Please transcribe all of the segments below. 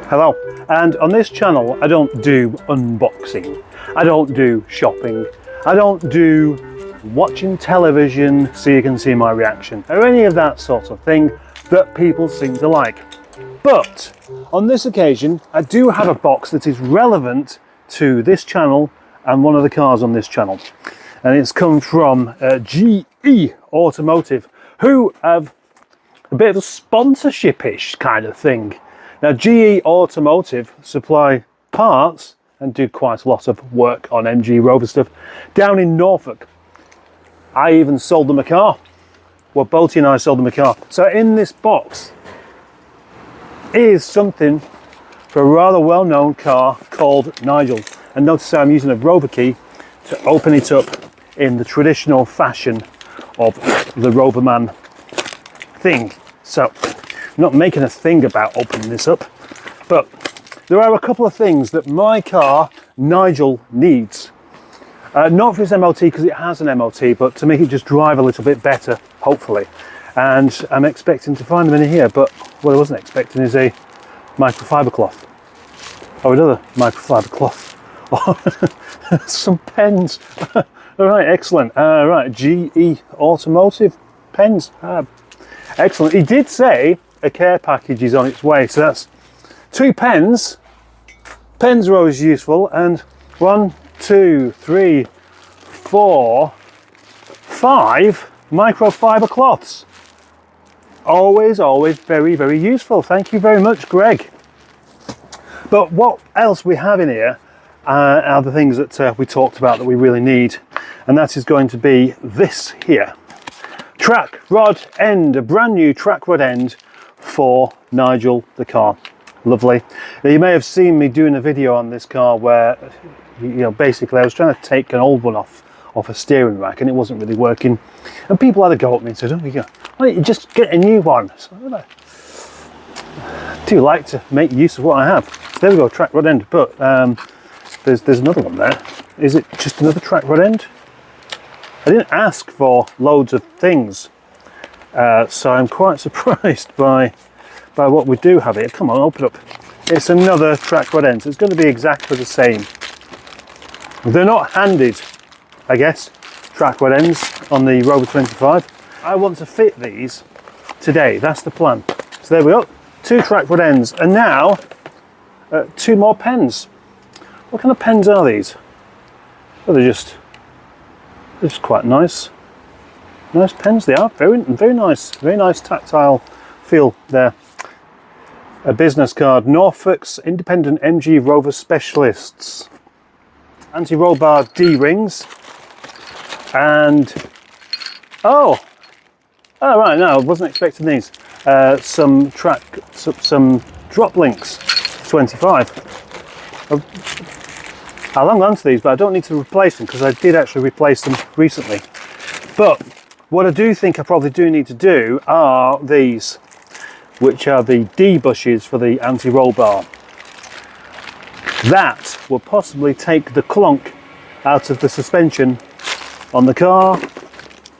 Hello, and on this channel I don't do unboxing, I don't do shopping, I don't do watching television so you can see my reaction or any of that sort of thing that people seem to like. But on this occasion I do have a box that is relevant to this channel and one of the cars on this channel, and it's come from GE Automotive, who have a bit of a sponsorship-ish kind of thing. Now, GE Automotive supply parts and do quite a lot of work on MG Rover stuff down in Norfolk. I even sold them a car. Well, Boaty and I sold them a car. So in this box is something for a rather well-known car called Nigel. And notice I'm using a Rover key to open it up in the traditional fashion of the Rover man thing. So I'm not making a thing about opening this up, but there are a couple of things that my car, Nigel, needs. Not for its MOT, because it has an MOT, but to make it just drive a little bit better, hopefully. And I'm expecting to find them in here, but what I wasn't expecting is a microfiber cloth. Or another microfiber cloth. Some pens. All right, excellent. Right, GE Automotive pens. Excellent. He did say a care package is on its way, so that's 2 pens. Pens are always useful, and 1, 2, 3, 4, 5 microfiber cloths. Always very, very useful. Thank you very much, Greg. But what else we have in here are the things that we talked about that we really need, and that is going to be this here. Track rod end, a brand new track rod end for Nigel the car. Lovely. Now, you may have seen me doing a video on this car where, basically I was trying to take an old one off a steering rack and it wasn't really working, and people had a go at me and said, why don't you just get a new one? So I do like to make use of what I have. So there we go, track rod end, but there's another one there. Is it just another track rod end? I didn't ask for loads of things, so I'm quite surprised by what we do have here. Come on, open up. It's another track rod end, so it's going to be exactly the same. They're not handed, I guess, track rod ends on the Rover 25. I want to fit these today, that's the plan. So there we go, 2 track rod ends, and now 2 more pens. What kind of pens are these? Well, they're just quite nice pens. They are very nice tactile feel there. A business card, Norfolk's independent MG Rover specialists, anti-roll bar D-rings, and oh right, no, I wasn't expecting these. Some drop links, 25. I'll hang on to these, but I don't need to replace them because I did actually replace them recently. But what I do think I probably do need to do are these, which are the debushes for the anti-roll bar. That will possibly take the clunk out of the suspension on the car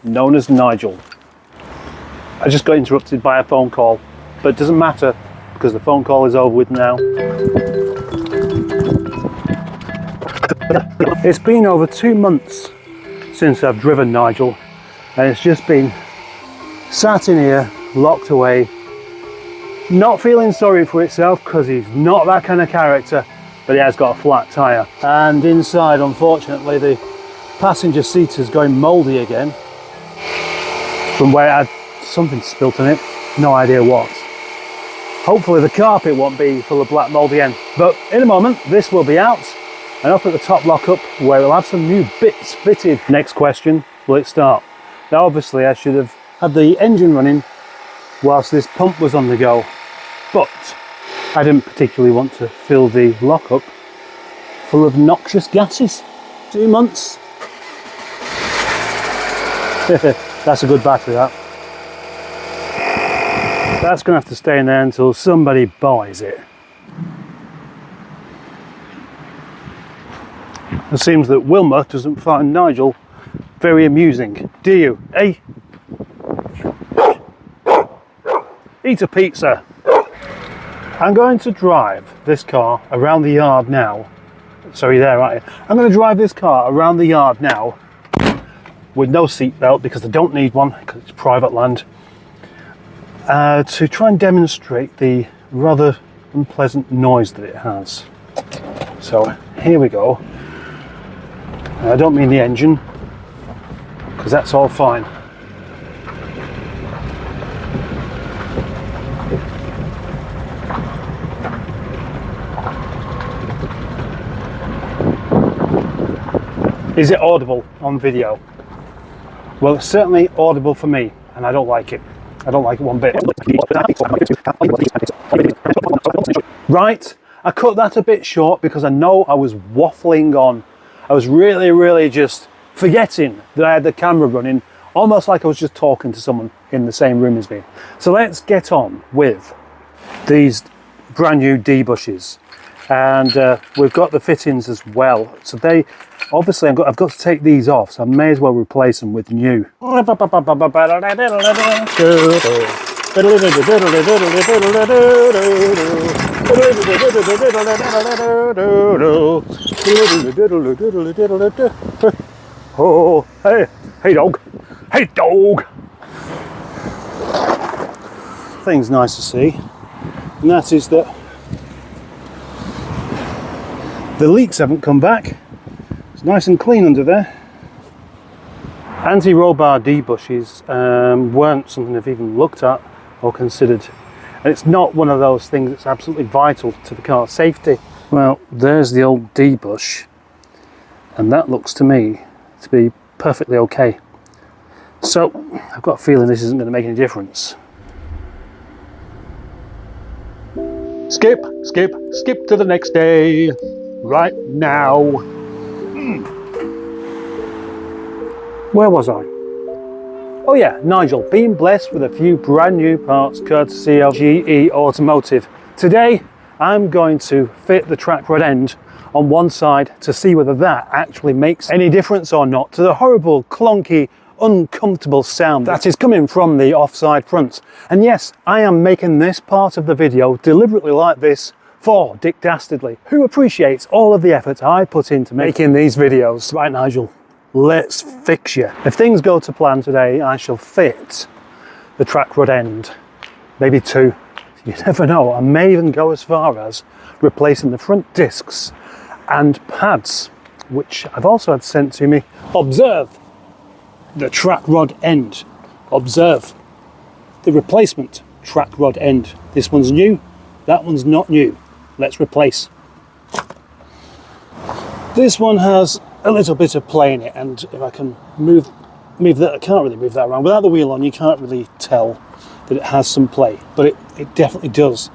known as Nigel. I just got interrupted by a phone call, but it doesn't matter because the phone call is over with now. It's been over 2 months since I've driven Nigel, and it's just been sat in here, locked away, not feeling sorry for itself because he's not that kind of character, but he has got a flat tyre. And inside, unfortunately, the passenger seat is going mouldy again from where it had something spilt on it, no idea what. Hopefully the carpet won't be full of black mouldy end, but in a moment this will be out and up at the top lockup where we'll have some new bits fitted. Next question, will it start? Now obviously I should have had the engine running whilst this pump was on the go, but I didn't particularly want to fill the lockup full of noxious gases. 2 months. That's a good battery, that. That's going to have to stay in there until somebody buys it. It seems that Wilma doesn't find Nigel very amusing, do you? Eh? Eat a pizza. I'm going to drive this car around the yard now. Sorry, there, aren't you? I'm going to drive this car around the yard now with no seatbelt because I don't need one because it's private land, to try and demonstrate the rather unpleasant noise that it has. So here we go. I don't mean the engine because that's all fine. Is it audible on video? Well, it's certainly audible for me, and I don't like it. I don't like it one bit. Right, I cut that a bit short because I know I was waffling on. I was really just forgetting that I had the camera running, almost like I was just talking to someone in the same room as me. So let's get on with these brand new debushes. And we've got the fittings as well. So they, obviously I've got to take these off, so I may as well replace them with new. Oh, hey dog, hey dog. Thing's nice to see, and that is that the leaks haven't come back. It's nice and clean under there. Anti-roll bar debushes weren't something I've even looked at or considered. And it's not one of those things that's absolutely vital to the car's safety. Well, there's the old debush, and that looks to me to be perfectly okay. So I've got a feeling this isn't going to make any difference. Skip to the next day. Right now. Where was I? Oh yeah, Nigel, being blessed with a few brand new parts courtesy of GE Automotive. Today, I'm going to fit the track rod end on one side to see whether that actually makes any difference or not to the horrible, clunky, uncomfortable sound that is coming from the offside front. And yes, I am making this part of the video deliberately like this for Dick Dastardly, who appreciates all of the effort I put into making these videos. Right, Nigel, let's fix you. If things go to plan today, I shall fit the track rod end, maybe two. You never know, I may even go as far as replacing the front discs and pads, which I've also had sent to me. Observe the track rod end. Observe the replacement track rod end. This one's new, that one's not new. Let's replace. This one has a little bit of play in it, and if I can move that, I can't really move that around. Without the wheel on, you can't really tell that it has some play, but it definitely does.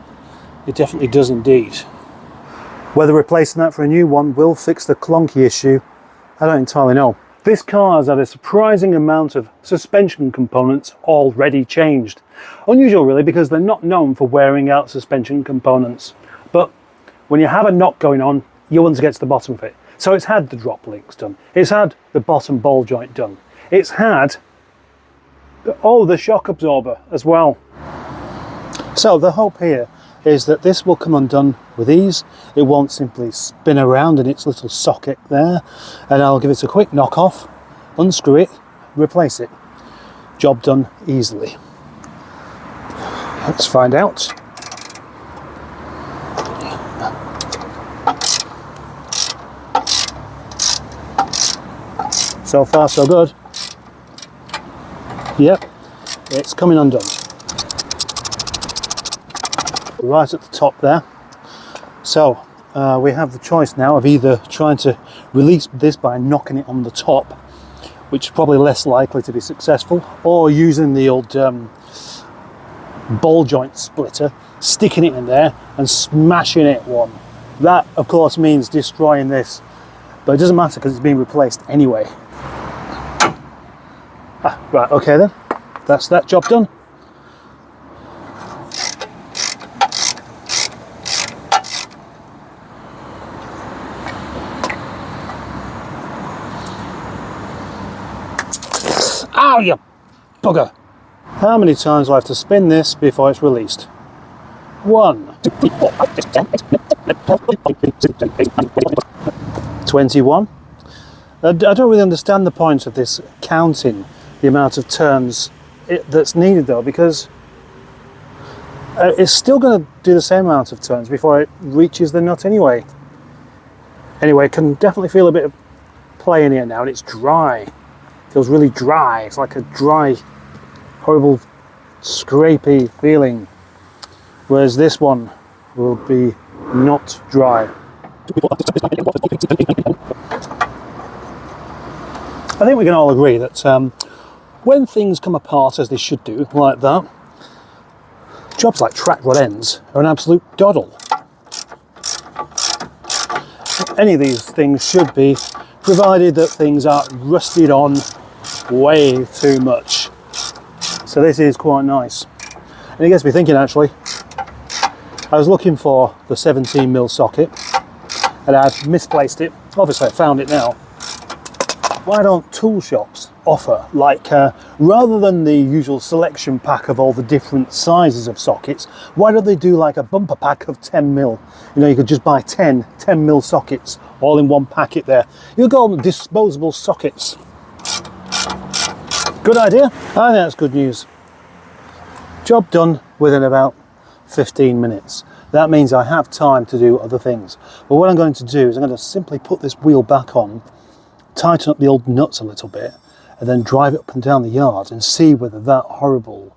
It definitely does indeed. Whether replacing that for a new one will fix the clunky issue, I don't entirely know. This car has had a surprising amount of suspension components already changed. Unusual really, because they're not known for wearing out suspension components. But when you have a knock going on, you want to get to the bottom of it. So it's had the drop links done. It's had the bottom ball joint done. It's had, the shock absorber as well. So the hope here is that this will come undone with ease. It won't simply spin around in its little socket there. And I'll give it a quick knock off, unscrew it, replace it. Job done easily. Let's find out. So far so good. Yep, it's coming undone. Right at the top there. So we have the choice now of either trying to release this by knocking it on the top, which is probably less likely to be successful, or using the old ball joint splitter, sticking it in there and smashing it one. That of course means destroying this, but it doesn't matter because it's being replaced anyway. Right, okay then, that's that job done. Ow, you bugger! How many times do I have to spin this before it's released? 21. I don't really understand the point of this counting the amount of turns that's needed though, because it's still going to do the same amount of turns before it reaches the nut anyway. Anyway, I can definitely feel a bit of play in here now, and it's dry. It feels really dry. It's like a dry, horrible, scrapey feeling. Whereas this one will be not dry. I think we can all agree that when things come apart as they should do, like that, jobs like track rod ends are an absolute doddle. Any of these things should be, provided that things aren't rusted on way too much. So this is quite nice. And it gets me thinking actually, I was looking for the 17mm socket and I'd misplaced it. Obviously I found it now. Why don't tool shops offer, like, rather than the usual selection pack of all the different sizes of sockets, why don't they do like a bumper pack of 10mm? You know, you could just buy 10mm sockets all in one packet there. You'll call them disposable sockets. Good idea. I think that's good news. Job done within about 15 minutes. That means I have time to do other things. But what I'm going to do is I'm going to simply put this wheel back on, tighten up the old nuts a little bit, and then drive it up and down the yard and see whether that horrible,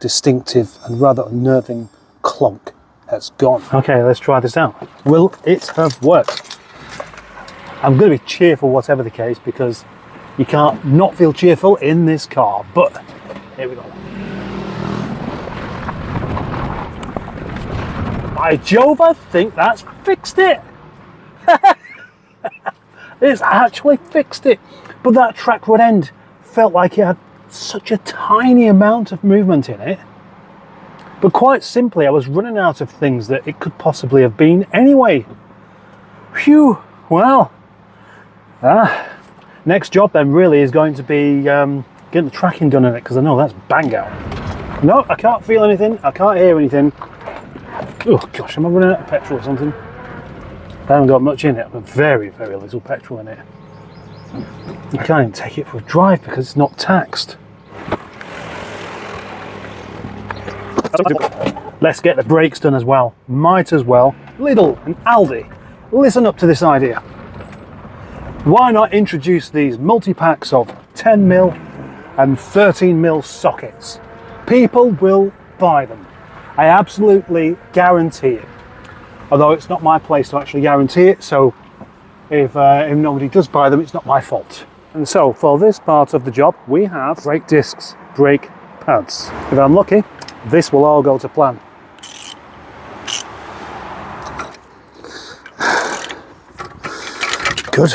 distinctive and rather unnerving clunk has gone. Okay, let's try this out. Will it have worked? I'm going to be cheerful whatever the case, because you can't not feel cheerful in this car, but here we go. By Jove, I think that's fixed it. It's actually fixed it. But that track rod end felt like it had such a tiny amount of movement in it. But quite simply, I was running out of things that it could possibly have been anyway. Phew, well. Next job then really is going to be getting the tracking done in it, because I know that's bang out. No, I can't feel anything, I can't hear anything. Oh gosh, am I running out of petrol or something? I haven't got much in it, but very, very little petrol in it. You can't even take it for a drive because it's not taxed. Let's get the brakes done as well. Might as well. Lidl and Aldi, listen up to this idea. Why not introduce these multi-packs of 10mm and 13mm sockets? People will buy them. I absolutely guarantee it. Although it's not my place to actually guarantee it, so if nobody does buy them, it's not my fault. And so for this part of the job, we have brake discs, brake pads. If I'm lucky, this will all go to plan. Good.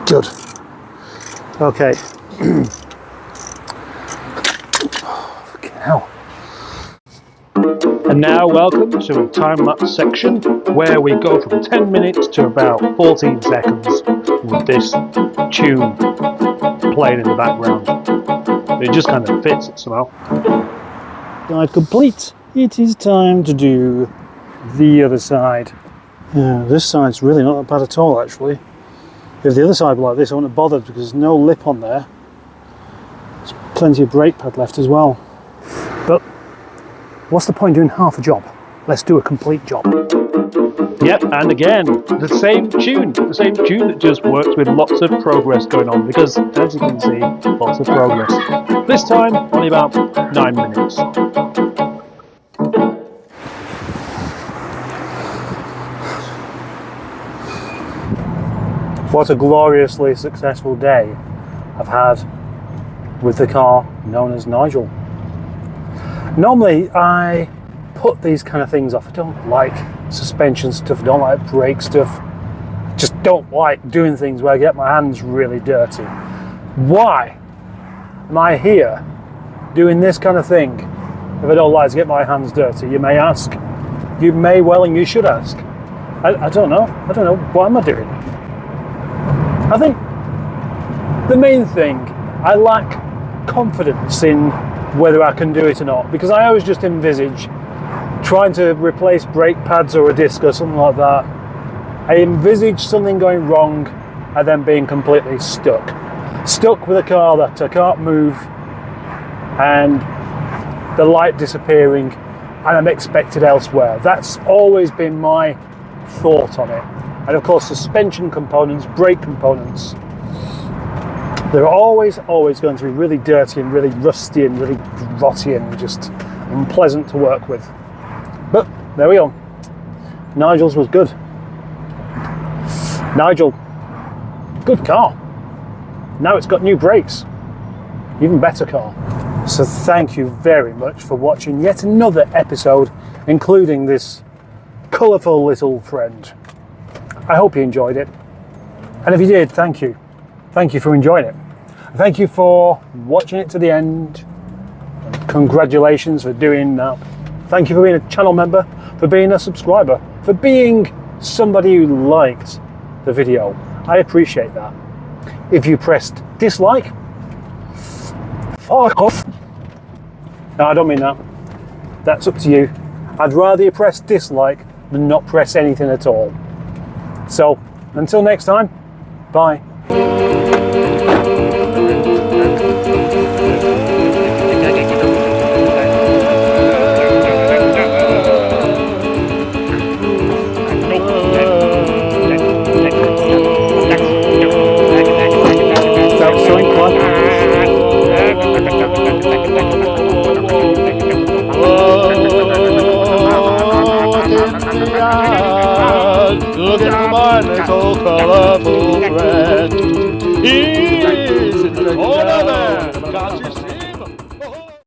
Good. Okay. Fucking hell. And now welcome to a time-lapse section where we go from 10 minutes to about 14 seconds with this tune playing in the background. It just kind of fits it somehow. Side complete. It is time to do the other side. Yeah, this side's really not that bad at all actually. If the other side were like this, I wouldn't have bothered because there's no lip on there. There's plenty of brake pad left as well. But what's the point doing half a job? Let's do a complete job. Yep, and again, the same tune that just works with lots of progress going on, because as you can see, lots of progress. This time, only about 9 minutes. What a gloriously successful day I've had with the car known as Nigel. Normally I put these kind of things off. I don't like suspension stuff, I don't like brake stuff. Just don't like doing things where I get my hands really dirty. Why am I here doing this kind of thing if I don't like to get my hands dirty? You may ask. You may well, and you should ask. I don't know. I don't know. What am I doing? I think the main thing, I lack confidence in whether I can do it or not, because I always just envisage trying to replace brake pads or a disc or something like that. I envisage something going wrong and then being completely stuck with a car that I can't move, and the light disappearing, and I'm expected elsewhere. That's always been my thought on it. And of course, suspension components, brake components, they're always going to be really dirty and really rusty and really grotty and just unpleasant to work with. But there we go. Nigel's was good. Nigel, good car. Now it's got new brakes. Even better car. So thank you very much for watching yet another episode, including this colourful little friend. I hope you enjoyed it. And if you did, thank you. Thank you for enjoying it. Thank you for watching it to the end. Congratulations for doing that. Thank you for being a channel member, for being a subscriber, for being somebody who liked the video. I appreciate that. If you pressed dislike, fuck off. No, I don't mean that. That's up to you. I'd rather you press dislike than not press anything at all. So, until next time, bye.